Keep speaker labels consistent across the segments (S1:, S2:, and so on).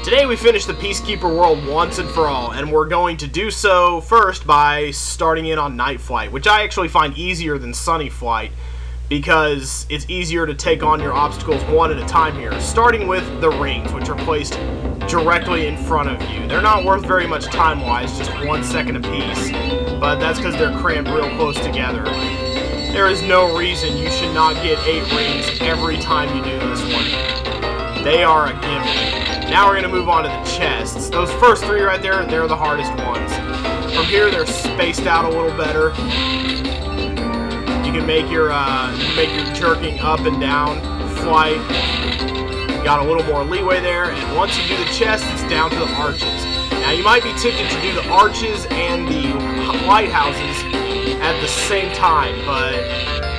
S1: Today we finish the Peacekeeper world once and for all, and we're going to do so first by starting in on Night Flight, which I actually find easier than Sunny Flight, because it's easier to take on your obstacles one at a time here, starting with the rings, which are placed directly in front of you. They're not worth very much time-wise, just 1 second apiece, but that's because they're crammed real close together. There is no reason you should not get 8 rings every time you do this one. They are a gimme. Now we're going to move on to the chests. Those first 3 right there, they're the hardest ones. From here, they're spaced out a little better. You can make your jerking up and down flight. You got a little more leeway there, and once you do the chest, it's down to the arches. Now you might be tempted to do the arches and the lighthouses at the same time, but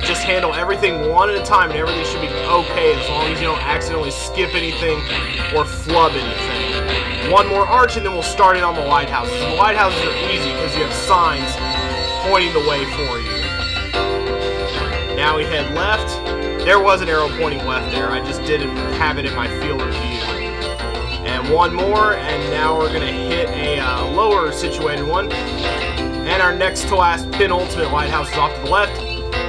S1: just handle everything one at a time, and everything should be okay as long as you don't accidentally skip anything or flub anything. One more arch, and then we'll start in on the lighthouses. And the lighthouses are easy because you have signs pointing the way for you. Now we head left. There was an arrow pointing left there. I just didn't have it in my field of view. And one more, and now we're going to hit a lower situated one. And our next to last penultimate lighthouse is off to the left.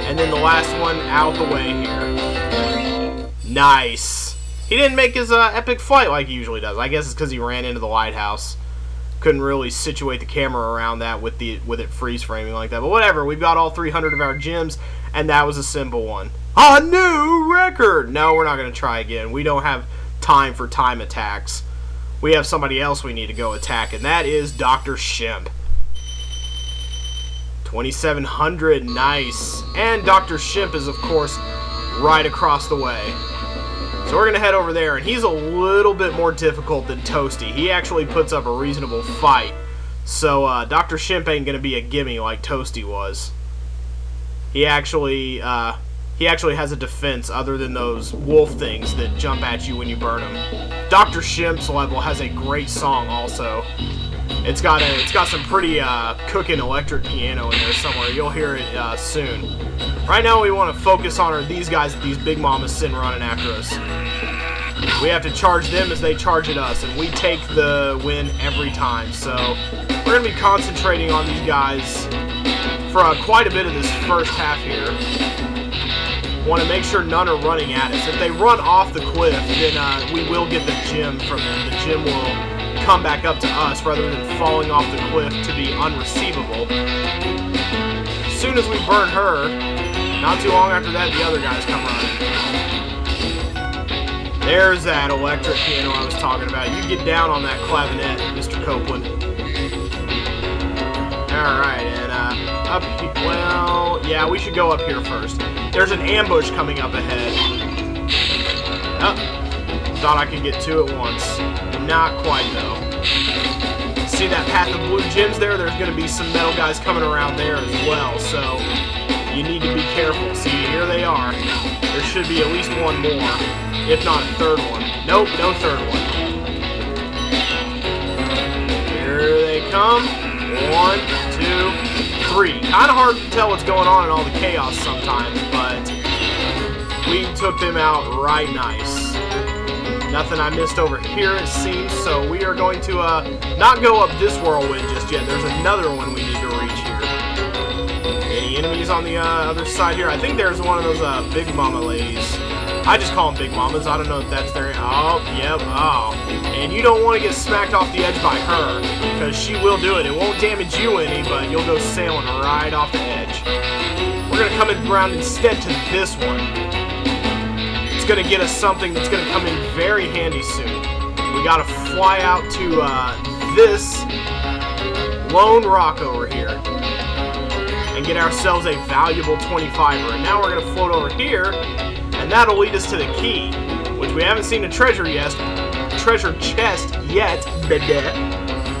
S1: And then the last one out the way here. Nice. He didn't make his epic flight like he usually does. I guess it's because he ran into the lighthouse. Couldn't really situate the camera around that with it freeze framing like that. But whatever, we've got all 300 of our gems, and that was a simple one. A new record! No, we're not going to try again. We don't have time for time attacks. We have somebody else we need to go attack, and that is Dr. Shemp. 2700, nice. And Dr. Shemp is, of course, right across the way. So we're going to head over there, and he's a little bit more difficult than Toasty. He actually puts up a reasonable fight. So Dr. Shemp ain't going to be a gimme like Toasty was. He actually has a defense other than those wolf things that jump at you when you burn them. Dr. Shemp's level has a great song also. It's got some pretty cooking electric piano in there somewhere. You'll hear it soon. Right now we want to focus on these guys that these big mamas sitting running after us. We have to charge them as they charge at us, and we take the win every time. So we're going to be concentrating on these guys for quite a bit of this first half here. Want to make sure none are running at us. If they run off the cliff, then we will get the gem from them. The gem will come back up to us rather than falling off the cliff to be unreceivable. As soon as we burn her, not too long after that, the other guys come running. There's that electric piano I was talking about. You get down on that clavinet, Mr. Copeland. Alright, and up here, well, yeah, we should go up here first. There's an ambush coming up ahead. Oh, thought I could get 2 at once. Not quite, though. See that path of blue gems there? There's going to be some metal guys coming around there as well, so you need to be careful. See, here they are. There should be at least one more, if not a third one. Nope, no third one. Here they come. 1, 2, 3. Kind of hard to tell what's going on in all the chaos sometimes, but we took them out right nice. Nothing I missed over here, it seems, so we are going to not go up this whirlwind just yet. There's another one we need to reach here. Any enemies on the other side here? I think there's one of those Big Mama ladies. I just call them Big Mamas. I don't know if that's their... Oh, yep, oh. And you don't want to get smacked off the edge by her, because she will do it. It won't damage you any, but you'll go sailing right off the edge. We're going to come around instead to this one. It's going to get us something that's going to come in very handy soon. We got to fly out to this lone rock over here and get ourselves a valuable 25er. And now we're going to float over here, and that'll lead us to the key, which we haven't seen a treasure chest yet,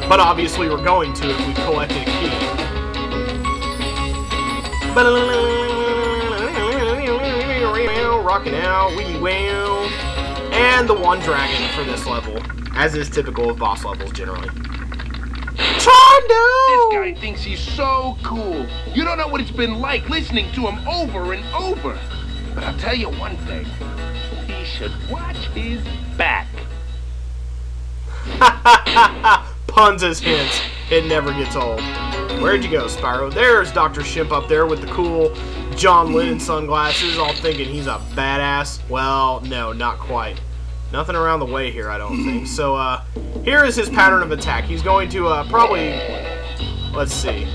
S1: but obviously we're going to if we collected a key. Rocking out, wee wow. And the one dragon for this level, as is typical of boss levels generally. Chondo!
S2: This guy thinks he's so cool. You don't know what it's been like listening to him over and over. But I'll tell you one thing. He should watch his back.
S1: Puns as hints. It never gets old. Where'd you go, Spyro? There's Dr. Shemp up there with the cool John Lennon sunglasses, all thinking he's a badass. Well, no, not quite. Nothing around the way here, I don't think. So, here is his pattern of attack. He's going to, probably... Let's see.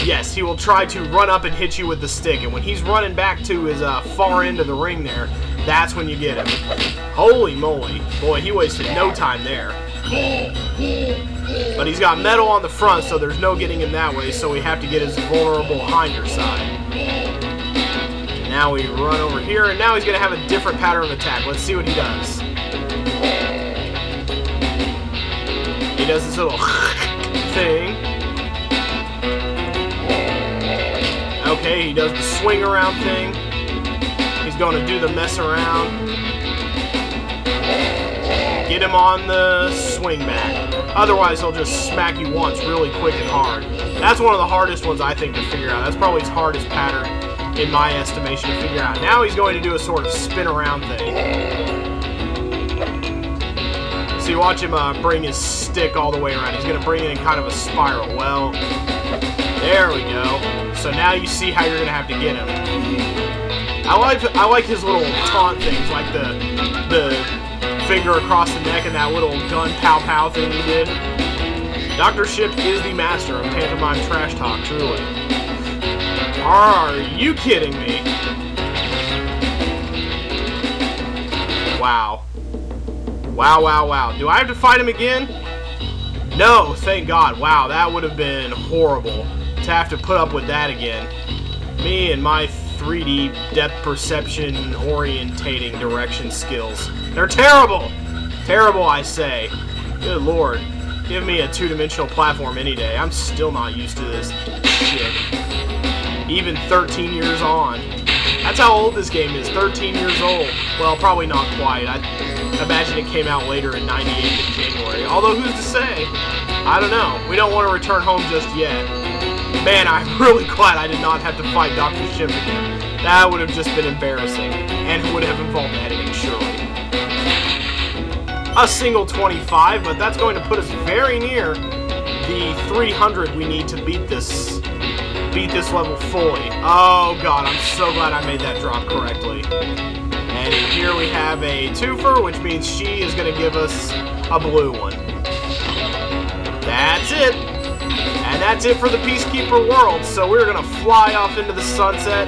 S1: Yes, he will try to run up and hit you with the stick. And when he's running back to his, far end of the ring there, that's when you get him. Holy moly. Boy, he wasted no time there. But he's got metal on the front, so there's no getting him that way, so we have to get his vulnerable hinder side. Now we run over here, and now he's going to have a different pattern of attack. Let's see what he does. He does this little thing. Okay, he does the swing around thing. He's going to do the mess around. Get him on the swing back. Otherwise, he'll just smack you once really quick and hard. That's one of the hardest ones, I think, to figure out. That's probably his hardest pattern, in my estimation, to figure out. Now he's going to do a sort of spin around thing. So you watch him bring his stick all the way around. He's going to bring it in kind of a spiral. Well, there we go. So now you see how you're going to have to get him. I like his little taunt things, like the finger across the neck and that little gun pow-pow thing he did. Dr. Shemp is the master of pantomime trash talk, truly. Are you kidding me? Wow. Wow, wow, wow. Do I have to fight him again? No, thank God. Wow, that would have been horrible to have to put up with that again. Me and my 3D depth perception orientating direction skills. They're terrible! Terrible, I say. Good lord. Give me a two-dimensional platform any day. I'm still not used to this shit. Even 13 years on. That's how old this game is. 13 years old. Well, probably not quite. I imagine it came out later in 98 in January. Although, who's to say? I don't know. We don't want to return home just yet. Man, I'm really glad I did not have to fight Dr. Shemp again. That would have just been embarrassing. And would have involved editing, surely. A single 25, but that's going to put us very near the 300 we need to beat this level fully. Oh god, I'm so glad I made that drop correctly. And here we have a twofer, which means she is going to give us a blue one. That's it. And that's it for the Peacekeeper world. So we're going to fly off into the sunset.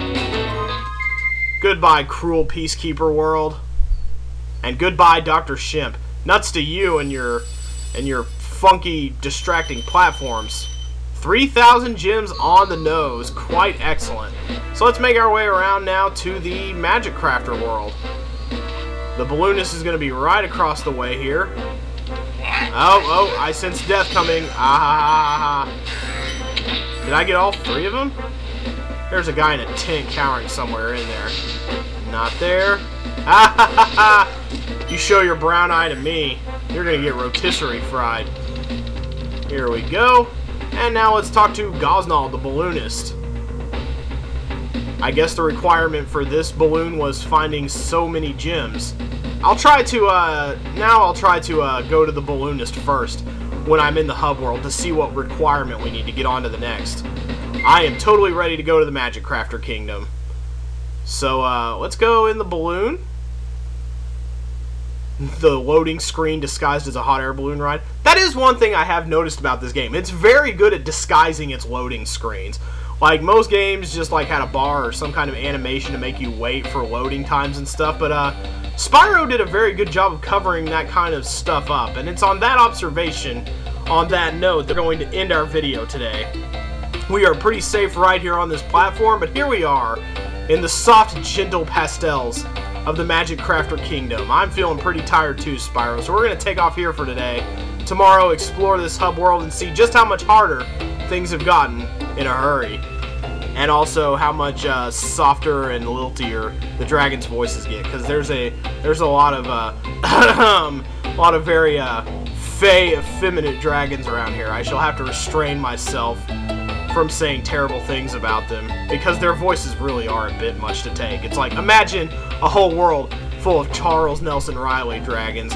S1: Goodbye, cruel Peacekeeper world. And goodbye, Dr. Shemp. Nuts to you and your funky, distracting platforms. 3,000 gems on the nose. Quite excellent. So let's make our way around now to the Magic Crafter world. The balloonist is going to be right across the way here. Oh, I sense death coming. Ah. Did I get all three of them? There's a guy in a tent cowering somewhere in there. Not there. Ah. You show your brown eye to me, you're going to get rotisserie fried. Here we go. And now let's talk to Gosnell, the balloonist. I guess the requirement for this balloon was finding so many gems. I'll try to go to the balloonist first when I'm in the hub world to see what requirement we need to get on to the next. I am totally ready to go to the Magic Crafter Kingdom. So, let's go in the balloon. The loading screen disguised as a hot air balloon ride. That is one thing I have noticed about this game. It's very good at disguising its loading screens. Like, most games just like had a bar or some kind of animation to make you wait for loading times and stuff, but Spyro did a very good job of covering that kind of stuff up, and it's on that observation, on that note, that we're going to end our video today. We are pretty safe right here on this platform, but here we are in the soft, gentle pastels of the Magic Crafter Kingdom. I'm feeling pretty tired too, Spyro, so we're going to take off here for today. Tomorrow, explore this hub world and see just how much harder things have gotten in a hurry. And also how much softer and liltier the dragon's voices get, because there's a lot of very fey, effeminate dragons around here. I shall have to restrain myself from saying terrible things about them, because their voices really are a bit much to take. It's like, imagine a whole world full of Charles Nelson Riley dragons.